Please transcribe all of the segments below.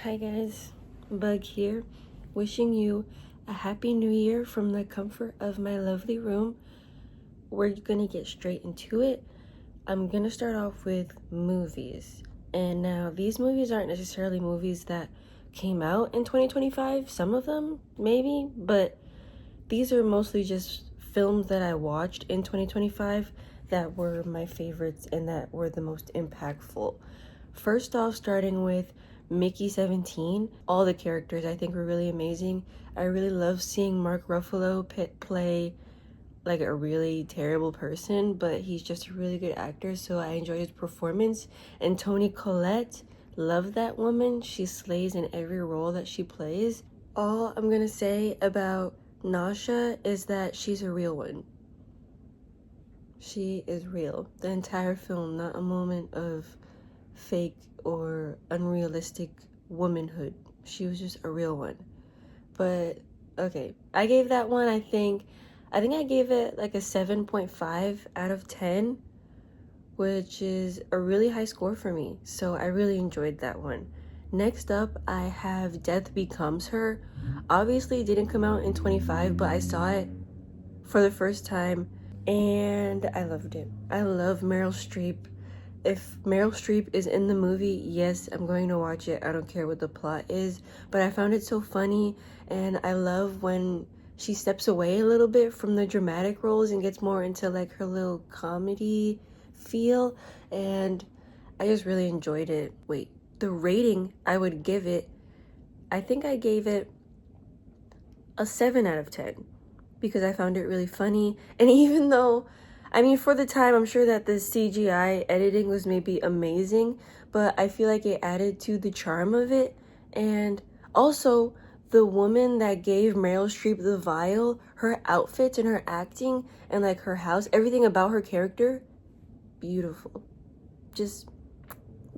Hi guys, Bug here, wishing you a happy new year from the comfort of my lovely room. We're gonna get straight into it. I'm gonna start off with movies. And now these movies aren't necessarily movies that came out in 2025, some of them maybe, but these are mostly just films that I watched in 2025 that were my favorites and that were the most impactful. First off, starting with Mickey 17, all the characters I think were really amazing. I really love seeing Mark Ruffalo play like a really terrible person, but he's just a really good actor, so I enjoyed his performance. And Toni Collette, love that woman. She slays in every role that she plays. All I'm gonna say about Nasha is that she's a real one. She is real. The entire film, not a moment of fake or unrealistic womanhood. She was just a real one. But okay, I gave that one, I think I gave it like a 7.5 out of 10, which is a really high score for me. So I really enjoyed that one. Next up, I have Death Becomes Her. Obviously, it didn't come out in 25, but I saw it for the first time and I loved it. I love Meryl Streep. If Meryl Streep is in the movie, yes, I'm going to watch it. I don't care what the plot is, but I found it so funny, and I love when she steps away a little bit from the dramatic roles and gets more into like her little comedy feel, and I just really enjoyed it. Wait, the rating I would give it, I think I gave it a 7 out of 10 because I found it really funny. And even though, I mean, for the time, I'm sure that the CGI editing was maybe amazing, but I feel like it added to the charm of it. And also, the woman that gave Meryl Streep the vial, her outfits and her acting and like her house, everything about her character, beautiful. Just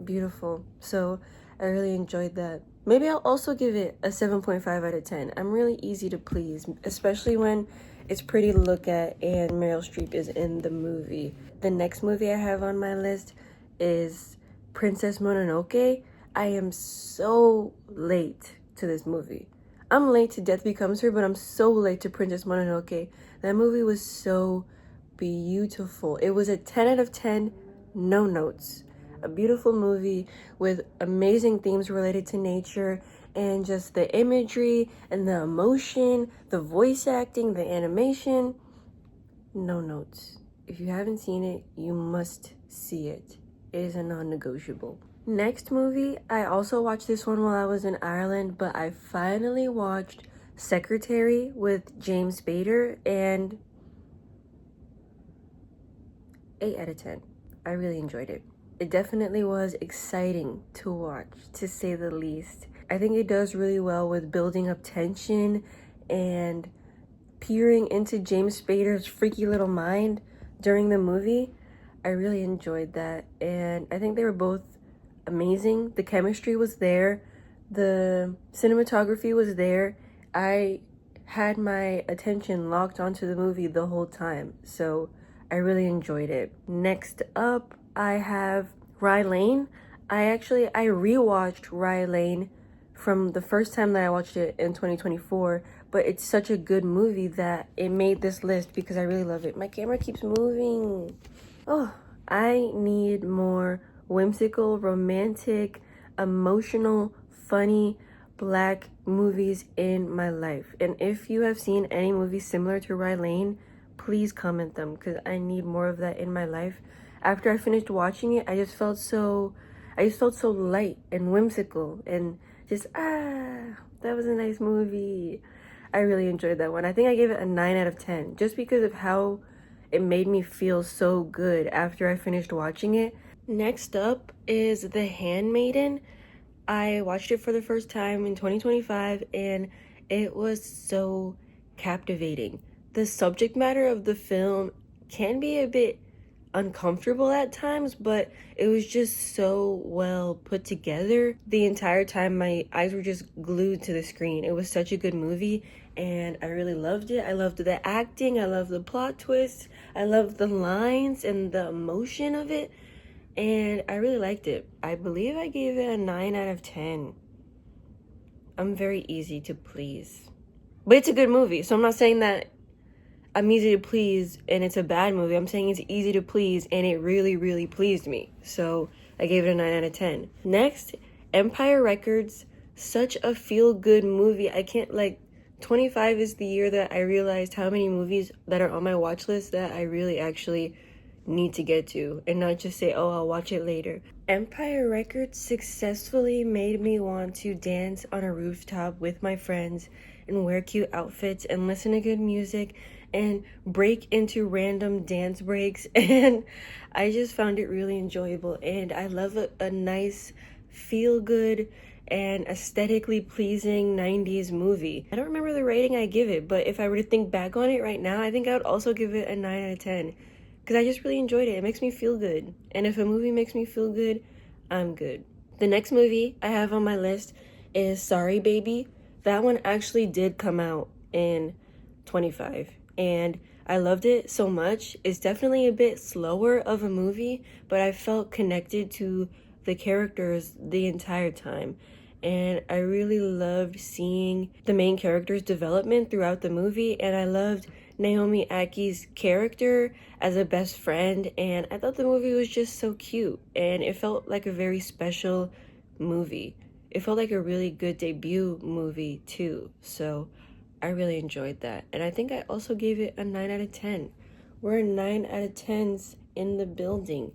beautiful. So I really enjoyed that. Maybe I'll also give it a 7.5 out of 10. I'm really easy to please, especially when it's pretty to look at and Meryl Streep is in the movie. The next movie I have on my list is Princess Mononoke. I am so late to this movie. I'm late to Death Becomes Her, but I'm so late to Princess Mononoke. That movie was so beautiful. It was a 10 out of 10, no notes. A beautiful movie with amazing themes related to nature and just the imagery and the emotion, the voice acting, the animation. No notes. If you haven't seen it, you must see it. It is a non-negotiable. Next movie, I also watched this one while I was in Ireland, but I finally watched Secretary with James Spader, and 8 out of 10. I really enjoyed it. It definitely was exciting to watch, to say the least. I think it does really well with building up tension and peering into James Spader's freaky little mind during the movie. I really enjoyed that, and I think they were both amazing. The chemistry was there, the cinematography was there. I had my attention locked onto the movie the whole time, so I really enjoyed it. Next up, I have Rye Lane. I rewatched Rye Lane from the first time that I watched it in 2024, but it's such a good movie that it made this list because I really love it. My camera keeps moving. Oh, I need more whimsical, romantic, emotional, funny Black movies in my life. And if you have seen any movies similar to Rye Lane, please comment them because I need more of that in my life. After I finished watching it, I just felt so light and whimsical and just that was a nice movie. I really enjoyed that one. I think I gave it a 9 out of 10 just because of how it made me feel so good after I finished watching it. Next up is The Handmaiden. I watched it for the first time in 2025 and it was so captivating. The subject matter of the film can be a bit uncomfortable at times, but it was just so well put together. The entire time my eyes were just glued to the screen. It was such a good movie and I really loved it. I loved the acting, I loved the plot twist, I loved the lines and the emotion of it, and I really liked it. I believe I gave it a 9 out of 10. I'm very easy to please. But it's a good movie, so I'm not saying that I'm easy to please and it's a bad movie. I'm saying it's easy to please and it really, really pleased me. So I gave it a 9 out of 10. Next, Empire Records. Such a feel-good movie. I can't, like, 25 is the year that I realized how many movies that are on my watch list that I really actually need to get to and not just say, oh, I'll watch it later. Empire Records successfully made me want to dance on a rooftop with my friends and wear cute outfits and listen to good music and break into random dance breaks, and I just found it really enjoyable. And I love a nice feel good and aesthetically pleasing 90s movie. I don't remember the rating I give it, but if I were to think back on it right now, I think I would also give it a 9 out of 10 because I just really enjoyed it. It makes me feel good, and if a movie makes me feel good, I'm good. The next movie I have on my list is Sorry Baby. That one actually did come out in 25, and I loved it so much. It's definitely a bit slower of a movie, but I felt connected to the characters the entire time. And I really loved seeing the main character's development throughout the movie, and I loved Naomi Aki's character as a best friend, and I thought the movie was just so cute, and it felt like a very special movie. It felt like a really good debut movie too, so I really enjoyed that. And I think I also gave it a 9 out of 10. We're 9 out of 10s in the building.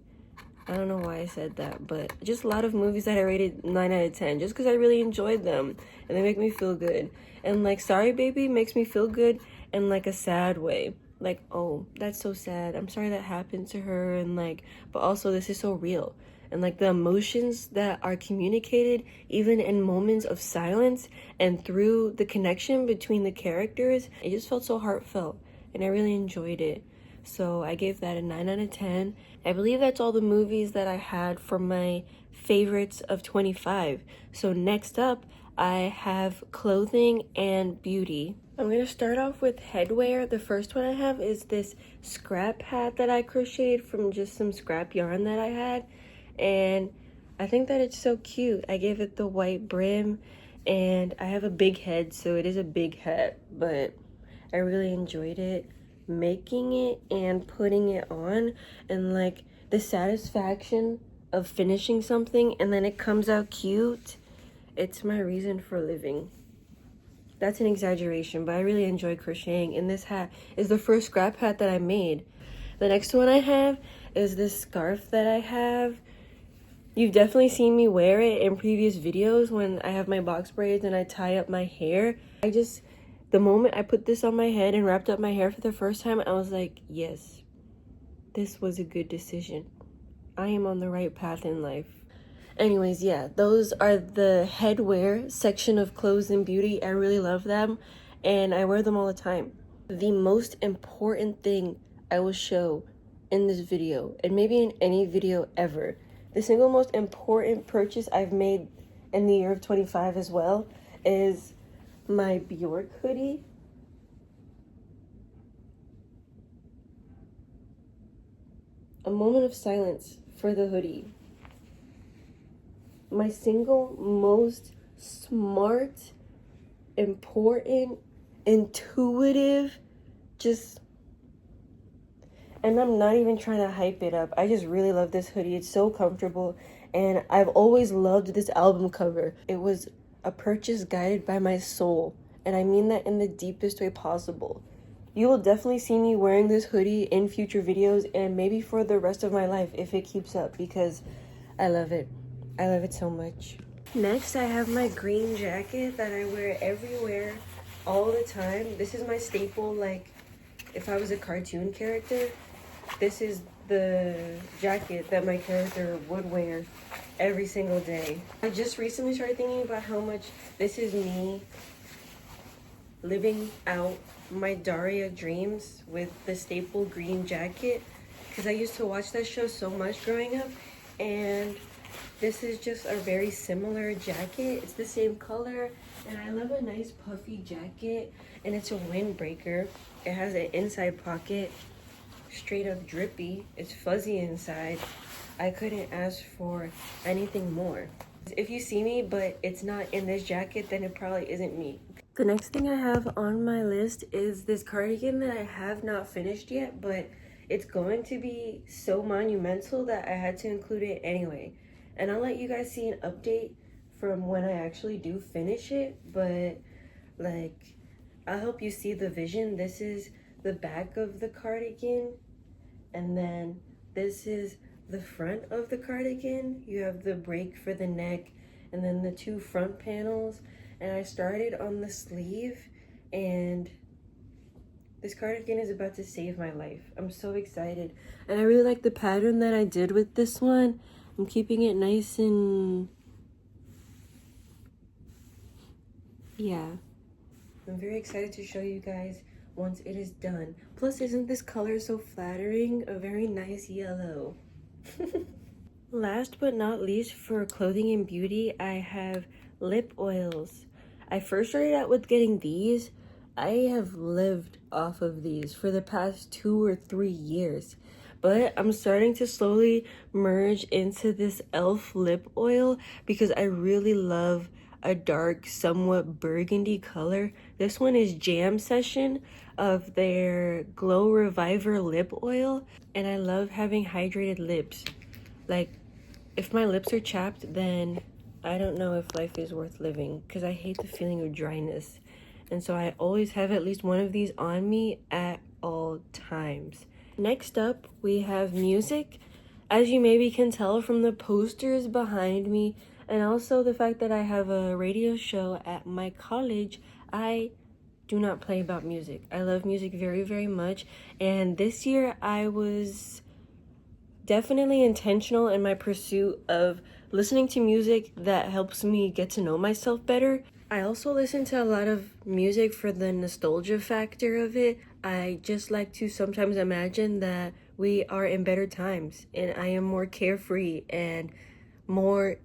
I don't know why I said that, but just a lot of movies that I rated 9 out of 10 just because I really enjoyed them and they make me feel good. And like Sorry Baby makes me feel good in like a sad way. Like, oh, that's so sad. I'm sorry that happened to her, and like, but also this is so real. And like the emotions that are communicated even in moments of silence and through the connection between the characters, it just felt so heartfelt and I really enjoyed it. So I gave that a 9 out of 10. I believe that's all the movies that I had for my favorites of 25. So next up, I have clothing and beauty. I'm going to start off with headwear. The first one I have is this scrap hat that I crocheted from just some scrap yarn that I had. And I think that it's so cute. I gave it the white brim, and I have a big head, so it is a big hat, but I really enjoyed it making it and putting it on, and like the satisfaction of finishing something and then it comes out cute. It's my reason for living. That's an exaggeration, but I really enjoy crocheting, and this hat is the first scrap hat that I made. The next one I have is this scarf that I have. You've definitely seen me wear it in previous videos when I have my box braids and I tie up my hair. The moment I put this on my head and wrapped up my hair for the first time, I was like, yes, this was a good decision. I am on the right path in life. Anyways, yeah, those are the headwear section of clothes and beauty. I really love them, and I wear them all the time. The most important thing I will show in this video, and maybe in any video ever, the single most important purchase I've made in the year of 25 as well, is my Bjork hoodie. A moment of silence for the hoodie. My single most smart, important, intuitive, and I'm not even trying to hype it up. I just really love this hoodie. It's so comfortable, and I've always loved this album cover. It was a purchase guided by my soul, and I mean that in the deepest way possible. You will definitely see me wearing this hoodie in future videos and maybe for the rest of my life if it keeps up, because I love it. I love it so much. Next, I have my green jacket that I wear everywhere all the time. This is my staple, like if I was a cartoon character, this is the jacket that my character would wear every single day. I just recently started thinking about how much this is me living out my Daria dreams with the staple green jacket, because I used to watch that show so much growing up, and this is just a very similar jacket. It's the same color, and I love a nice puffy jacket, and it's a windbreaker. It has an inside pocket, straight up drippy. It's fuzzy inside. I couldn't ask for anything more. If you see me, but it's not in this jacket, then it probably isn't me. The next thing I have on my list is this cardigan that I have not finished yet, but it's going to be so monumental that I had to include it anyway. And I'll let you guys see an update from when I actually do finish it, but like, I'll help you see the vision. This is the back of the cardigan, and then this is the front of the cardigan. You have the break for the neck, and then the two front panels. And I started on the sleeve, and this cardigan is about to save my life. I'm so excited. And I really like the pattern that I did with this one. I'm keeping it nice and yeah. I'm very excited to show you guys once it is done. Plus, isn't this color so flattering? A very nice yellow. Last but not least, for clothing and beauty, I have lip oils. I first started out with getting these. I have lived off of these for the past 2 or 3 years. But I'm starting to slowly merge into this e.l.f. lip oil because I really love a dark, somewhat burgundy color. This one is Jam Session of their Glow Reviver lip oil. And I love having hydrated lips. Like, if my lips are chapped, then I don't know if life is worth living because I hate the feeling of dryness. And so I always have at least one of these on me at all times. Next up, we have music. As you maybe can tell from the posters behind me, and also the fact that I have a radio show at my college, I do not play about music. I love music very, very much. And this year I was definitely intentional in my pursuit of listening to music that helps me get to know myself better. I also listen to a lot of music for the nostalgia factor of it. I just like to sometimes imagine that we are in better times and I am more carefree and more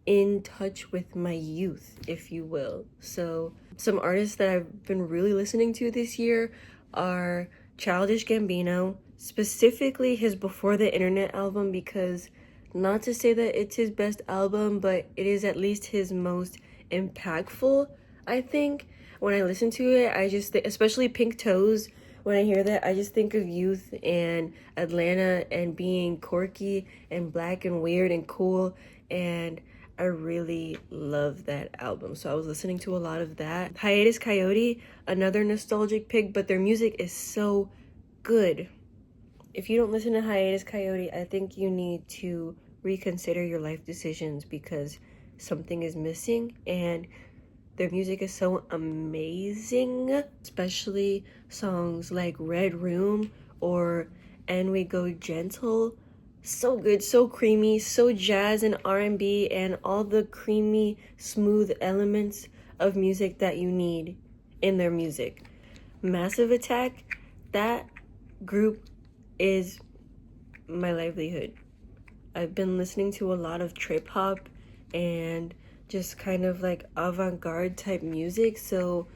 in touch with my youth, if you will. So some artists that I've been really listening to this year are Childish Gambino, specifically his Before the Internet album, because not to say that it's his best album, but it is at least his most impactful, I think. When I listen to it, I just think, especially Pink Toes, when I hear that, I just think of youth and Atlanta and being quirky and black and weird and cool, and I really love that album. So I was listening to a lot of that. Hiatus Coyote, another nostalgic pick, but their music is so good. If you don't listen to Hiatus Coyote, I think you need to reconsider your life decisions because something is missing, and their music is so amazing, especially songs like Red Room or And We Go Gentle. So good, so creamy, so jazz and R&B, and all the creamy, smooth elements of music that you need in their music. Massive Attack, that group is my livelihood. I've been listening to a lot of trip hop and just kind of like avant-garde type music, so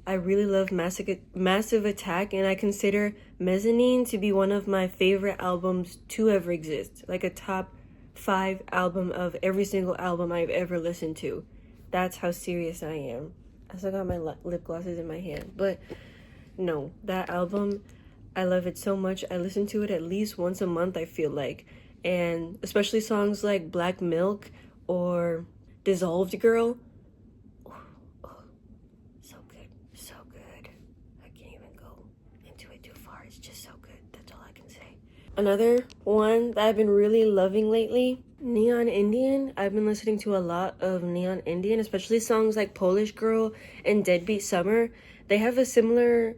I really love Massive Attack, and I consider Mezzanine to be one of my favorite albums to ever exist. Like a top 5 album of every single album I've ever listened to. That's how serious I am. I still got my lip glosses in my hand. But no, that album, I love it so much. I listen to it at least once a month, I feel like. And especially songs like Black Milk or Dissolved Girl. Another one that I've been really loving lately, Neon Indian. I've been listening to a lot of Neon Indian, especially songs like Polish Girl and Deadbeat Summer. They have a similar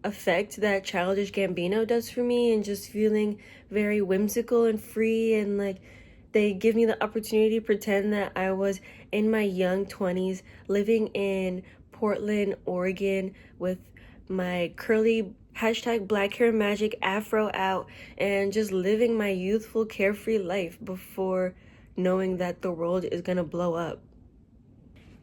effect that Childish Gambino does for me, and just feeling very whimsical and free, and like they give me the opportunity to pretend that I was in my young 20s living in Portland, Oregon with my curly #Black Hair Magic afro out and just living my youthful carefree life before knowing that the world is gonna blow up.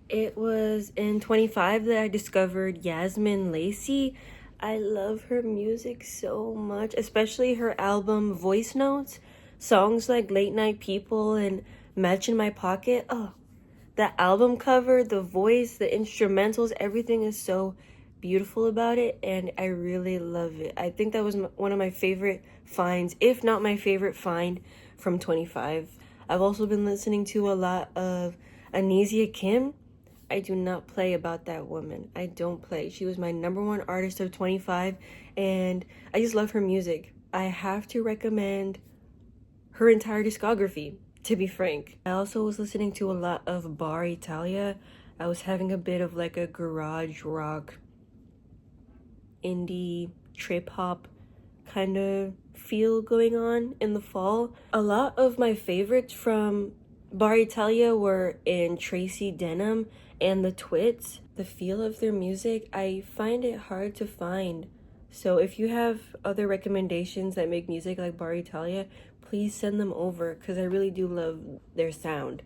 It was in 25 that I discovered Yasmin Lacey. I love her music so much, especially her album Voice Notes. Songs like Late Night People and Match in My Pocket. Oh, The album cover, the voice, the instrumentals, everything is so beautiful about it, and I really love it. I think that was one of my favorite finds, if not my favorite find from 25. I've also been listening to a lot of Anesia Kim. I do not play about that woman. I don't play. She was my #1 artist of 25, and I just love her music. I have to recommend her entire discography, to be frank. I also was listening to a lot of Bar Italia. I was having a bit of like a garage rock, indie, trip hop kind of feel going on in the fall. A lot of my favorites from Bar Italia were in Tracy Denham and the Twits. The feel of their music, I find it hard to find. So if you have other recommendations that make music like Bar Italia, please send them over because I really do love their sound.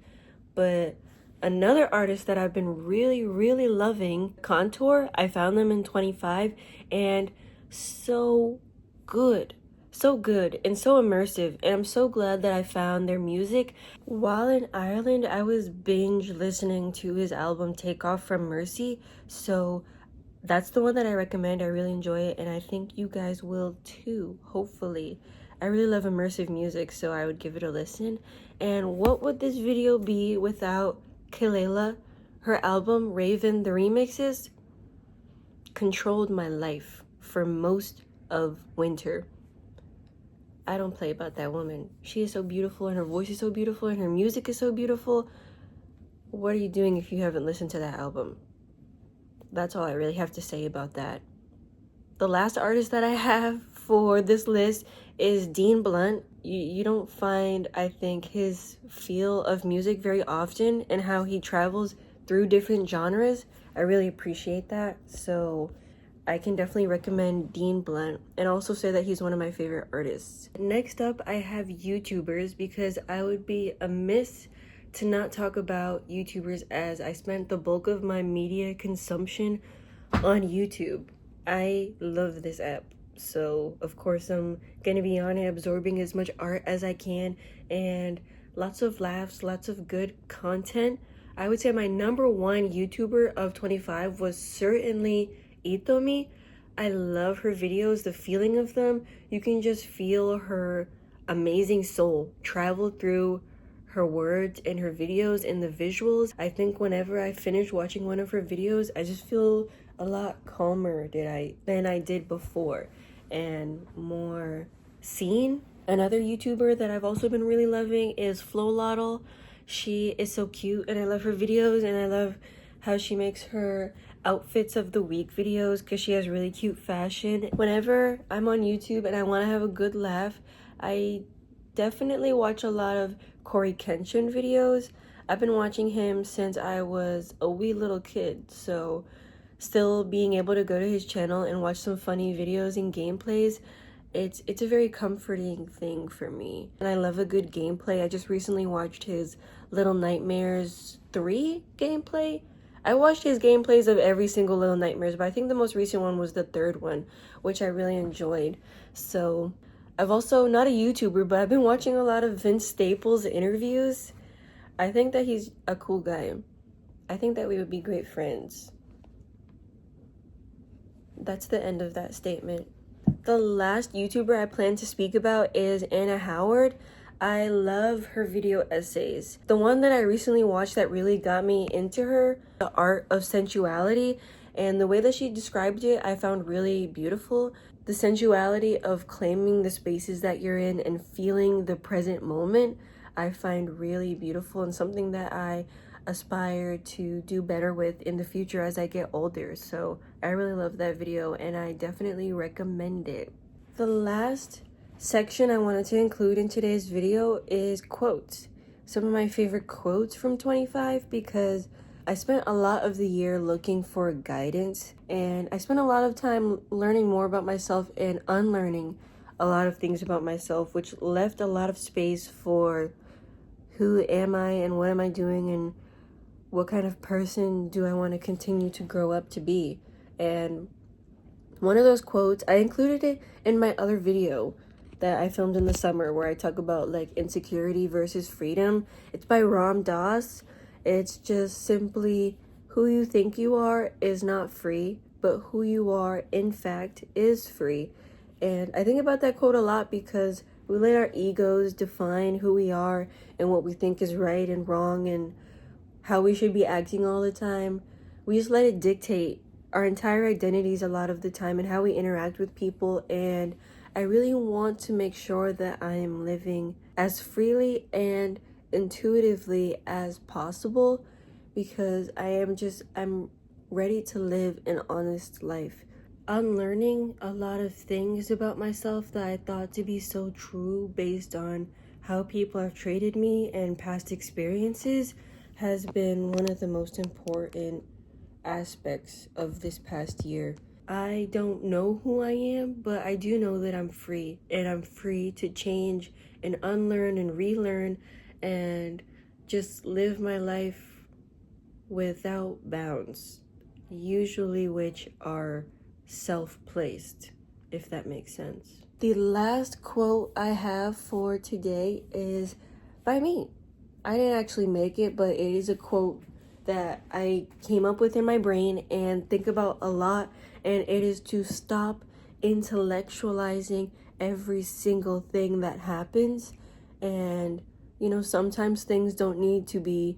But another artist that I've been really, really loving, Contour, I found them in 25, and so good. So good and so immersive, and I'm so glad that I found their music. While in Ireland, I was binge listening to his album Take Off from Mercy, so that's the one that I recommend. I really enjoy it, and I think you guys will too, hopefully. I really love immersive music, so I would give it a listen. And what would this video be without Kelela? Her album, Raven, the remixes, controlled my life for most of winter. I don't play about that woman. She is so beautiful, and her voice is so beautiful, and her music is so beautiful. What are you doing if you haven't listened to that album? That's all I really have to say about that. The last artist that I have for this list is Dean Blunt. You don't find, I think, his feel of music very often and how he travels through different genres. I really appreciate that. So I can definitely recommend Dean Blunt and also say that he's one of my favorite artists. Next up, I have YouTubers because I would be amiss to not talk about YouTubers as I spent the bulk of my media consumption on YouTube. I love this app, so of course I'm gonna be on it absorbing as much art as I can and lots of laughs, lots of good content. I would say my #1 YouTuber of 25 was certainly Itomi. I love her videos, the feeling of them. You can just feel her amazing soul travel through her words and her videos and the visuals. I think whenever I finish watching one of her videos, I just feel a lot calmer than I did before and more seen. Another YouTuber that I've also been really loving is Flolotl. She is so cute and I love her videos, and I love how she makes her outfits of the week videos because she has really cute fashion. Whenever I'm on YouTube and I want to have a good laugh, I definitely watch a lot of Corey Kenshin videos. I've been watching him since I was a wee little kid, so still being able to go to his channel and watch some funny videos and gameplays, it's a very comforting thing for me. And I love a good gameplay. I just recently watched his Little Nightmares 3 gameplay. I watched his gameplays of every single Little Nightmares, but I think the most recent one was the third one, which I really enjoyed. So I've also, not a YouTuber, but I've been watching a lot of Vince Staples interviews. I think that he's a cool guy. I think that we would be great friends. That's the end of that statement. The last YouTuber I plan to speak about is Anna Howard. I love her video essays. The one that I recently watched that really got me into her, The Art of Sensuality, and the way that she described it, I found really beautiful. The sensuality of claiming the spaces that you're in and feeling the present moment, I find really beautiful and something that I aspire to do better with in the future as I get older. So I really love that video and I definitely recommend it. The last section I wanted to include in today's video is quotes. Some of my favorite quotes from 25, because I spent a lot of the year looking for guidance, and I spent a lot of time learning more about myself and unlearning a lot of things about myself, which left a lot of space for who am I and what am I doing and what kind of person do I want to continue to grow up to be. And one of those quotes, I included it in my other video that I filmed in the summer where I talk about like insecurity versus freedom. It's by Ram Dass, It's just simply who you think you are is not free, but who you are, in fact, is free. And I think about that quote a lot because we let our egos define who we are and what we think is right and wrong and how we should be acting all the time. We just let it dictate our entire identities a lot of the time and how we interact with people. And I really want to make sure that I am living as freely and intuitively as possible because I'm ready to live an honest life. Unlearning a lot of things about myself that I thought to be so true based on how people have treated me and past experiences has been one of the most important aspects of this past year. I don't know who I am, but I do know that I'm free, and I'm free to change and unlearn and relearn and just live my life without bounds, usually which are self-placed, if that makes sense. The last quote I have for today is by me. I didn't actually make it, but it is a quote that I came up with in my brain and think about a lot, and it is to stop intellectualizing every single thing that happens. And sometimes things don't need to be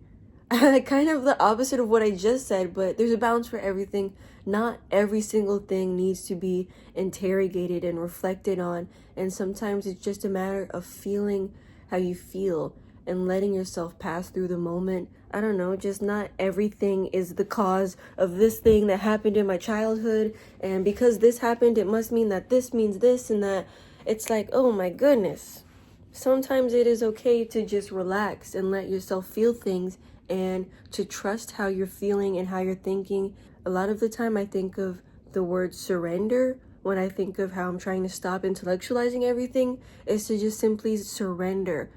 kind of the opposite of what I just said, but there's a balance for everything. Not every single thing needs to be interrogated and reflected on, and sometimes it's just a matter of feeling how you feel and letting yourself pass through the moment. I don't know, just not everything is the cause of this thing that happened in my childhood, and because this happened, it must mean that this means this and that. It's like, oh my goodness. Sometimes it is okay to just relax and let yourself feel things and to trust how you're feeling and how you're thinking. A lot of the time I think of the word surrender when I think of how I'm trying to stop intellectualizing everything, is to just simply surrender.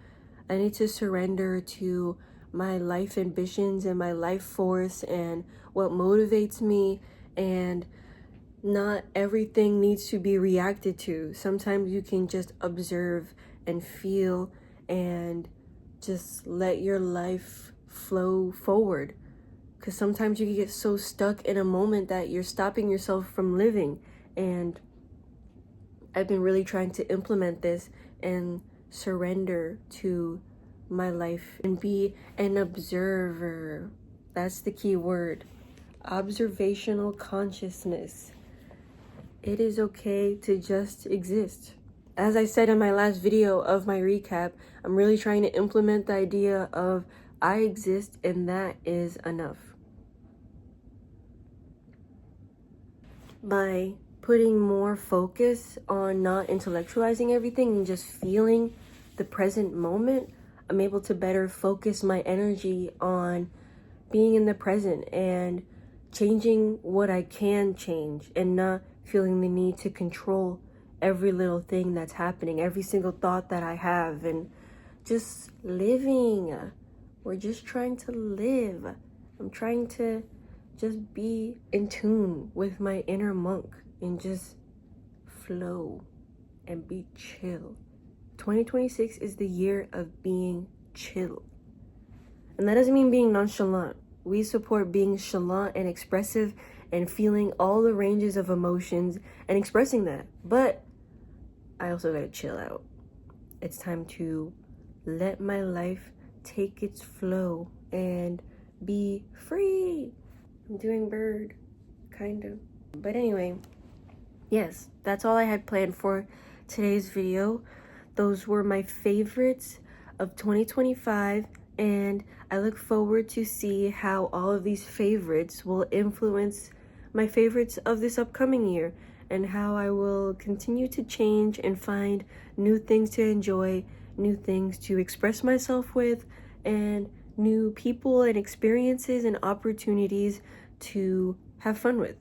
I need to surrender to my life ambitions and my life force and what motivates me, and not everything needs to be reacted to. Sometimes you can just observe and feel and just let your life flow forward, because sometimes you can get so stuck in a moment that you're stopping yourself from living. And I've been really trying to implement this and surrender to my life and be an observer. That's the key word. Observational consciousness. It is okay to just exist. As I said in my last video of my recap, I'm really trying to implement the idea of I exist and that is enough. By putting more focus on not intellectualizing everything and just feeling the present moment, I'm able to better focus my energy on being in the present and changing what I can change and not feeling the need to control every little thing that's happening, every single thought that I have, and just living. We're just trying to live. I'm trying to just be in tune with my inner monk and just flow and be chill. 2026 is the year of being chill. And that doesn't mean being nonchalant. We support being chalant and expressive and feeling all the ranges of emotions and expressing that. But I also gotta chill out. It's time to let my life take its flow and be free. I'm doing bird, kind of. But anyway, yes, that's all I had planned for today's video. Those were my favorites of 2025, and I look forward to see how all of these favorites will influence my favorites of this upcoming year, and how I will continue to change and find new things to enjoy, new things to express myself with, and new people and experiences and opportunities to have fun with.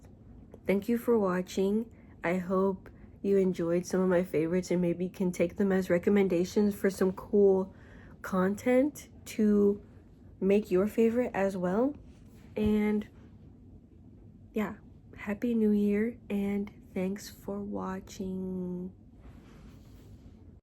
Thank you for watching. I hope you enjoyed some of my favorites and maybe can take them as recommendations for some cool content to make your favorite as well. And yeah, Happy New Year and thanks for watching.